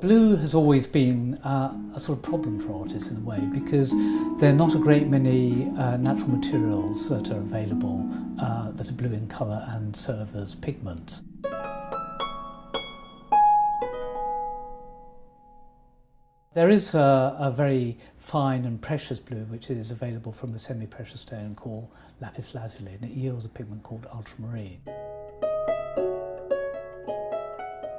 Blue has always been a sort of problem for artists in a way, because there are not a great many natural materials that are available that are blue in colour and serve as pigments. There is a very fine and precious blue which is available from a semi-precious stone called lapis lazuli, and it yields a pigment called ultramarine.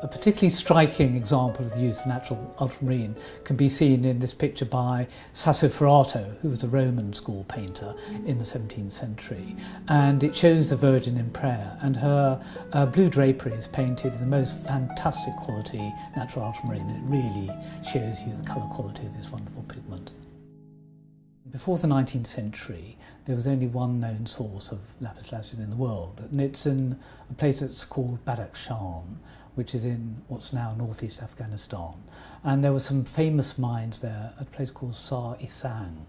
A particularly striking example of the use of natural ultramarine can be seen in this picture by Sassoferrato, who was a Roman school painter in the 17th century. And it shows the Virgin in prayer, and her blue drapery is painted in the most fantastic quality natural ultramarine. It really shows you the colour quality of this wonderful pigment. Before the 19th century, there was only one known source of lapis lazuli in the world, and it's in a place that's called Badakhshan, which is in what's now northeast Afghanistan. And there were some famous mines there at a place called Sar Isang.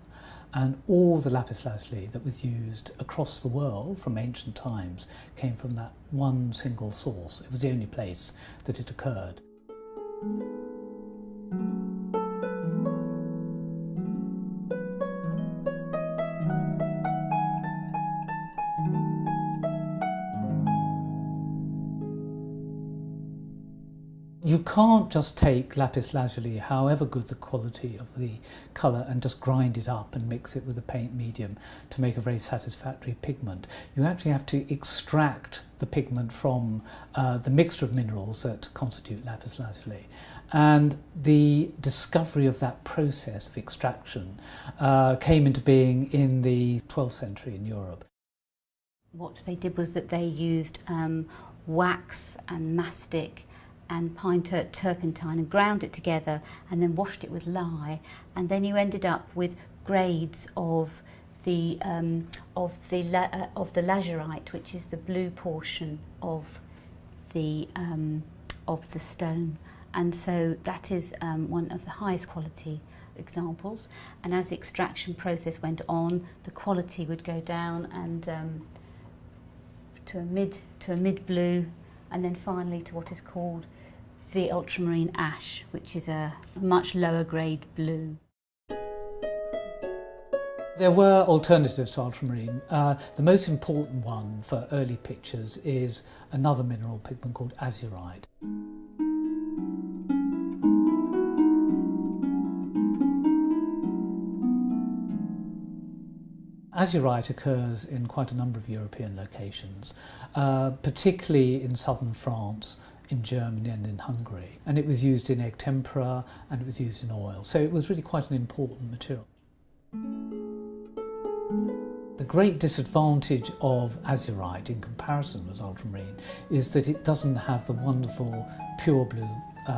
And all the lapis lazuli that was used across the world from ancient times came from that one single source. It was the only place that it occurred. You can't just take lapis lazuli, however good the quality of the colour, and just grind it up and mix it with a paint medium to make a very satisfactory pigment. You actually have to extract the pigment from the mixture of minerals that constitute lapis lazuli. And the discovery of that process of extraction came into being in the 12th century in Europe. What they did was that they used wax and mastic and pine turpentine and ground it together and then washed it with lye, and then you ended up with grades of the lazurite, which is the blue portion of the stone, and so that is one of the highest quality examples. And as the extraction process went on, the quality would go down and to a mid blue, and then finally to what is called the ultramarine ash, which is a much lower grade blue. There were alternatives to ultramarine. The most important one for early pictures is another mineral pigment called azurite. Azurite occurs in quite a number of European locations, particularly in southern France, in Germany and in Hungary. And it was used in egg tempera and it was used in oil. So it was really quite an important material. The great disadvantage of azurite in comparison with ultramarine is that it doesn't have the wonderful pure blue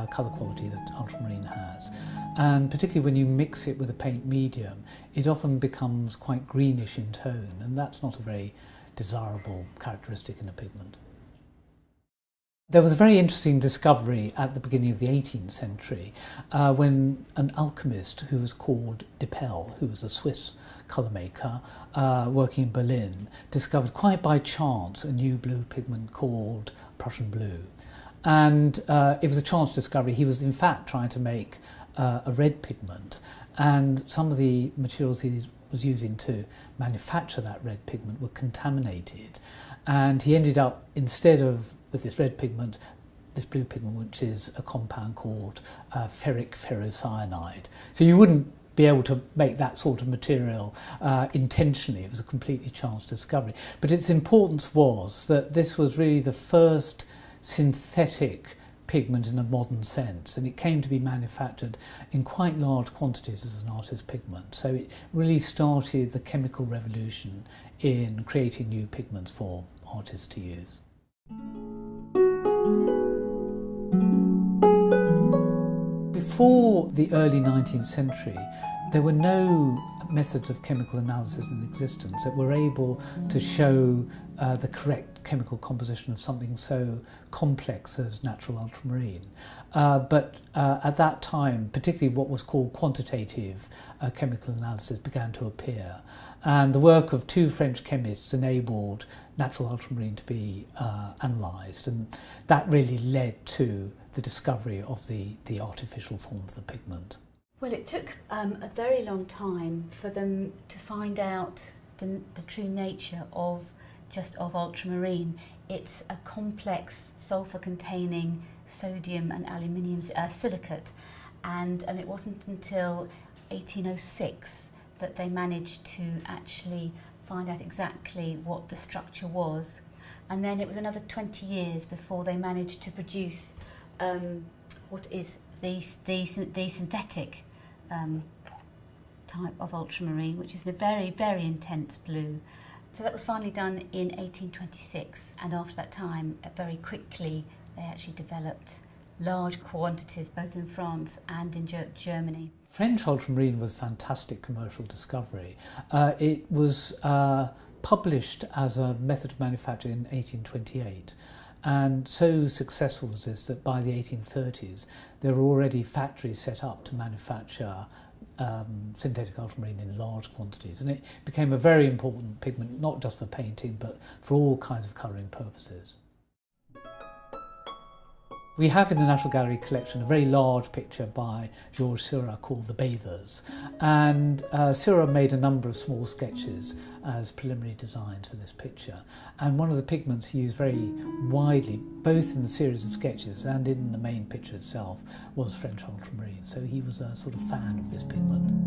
colour quality that ultramarine has. And particularly when you mix it with a paint medium, it often becomes quite greenish in tone, and that's not a very desirable characteristic in a pigment. There was a very interesting discovery at the beginning of the 18th century when an alchemist who was called Dippel, who was a Swiss colour maker working in Berlin, discovered quite by chance a new blue pigment called Prussian blue. And it was a chance discovery. He was in fact trying to make a red pigment, and some of the materials he was using to manufacture that red pigment were contaminated, and he ended up, instead of with this red pigment, this blue pigment, which is a compound called ferric ferrocyanide. So you wouldn't be able to make that sort of material intentionally. It was a completely chance discovery. But its importance was that this was really the first synthetic pigment in a modern sense, and it came to be manufactured in quite large quantities as an artist's pigment. So it really started the chemical revolution in creating new pigments for artists to use. Before the early 19th century, there were no methods of chemical analysis in existence that were able to show the correct chemical composition of something so complex as natural ultramarine. But at that time, particularly what was called quantitative chemical analysis began to appear. And the work of two French chemists enabled natural ultramarine to be analysed, and that really led to the discovery of the artificial form of the pigment? Well, it took a very long time for them to find out the true nature of ultramarine. It's a complex sulfur-containing sodium and aluminium silicate, and it wasn't until 1806 that they managed to actually find out exactly what the structure was. And then it was another 20 years before they managed to produce what is the synthetic type of ultramarine, which is a very, very intense blue. So that was finally done in 1826, and after that time, very quickly, they actually developed large quantities both in France and in Germany. French ultramarine was a fantastic commercial discovery. It was published as a method of manufacture in 1828, and so successful was this that by the 1830s there were already factories set up to manufacture synthetic ultramarine in large quantities, and it became a very important pigment, not just for painting but for all kinds of colouring purposes. We have in the National Gallery collection a very large picture by Georges Seurat called The Bathers, and Seurat made a number of small sketches as preliminary designs for this picture, and one of the pigments he used very widely, both in the series of sketches and in the main picture itself, was French ultramarine, so he was a sort of fan of this pigment.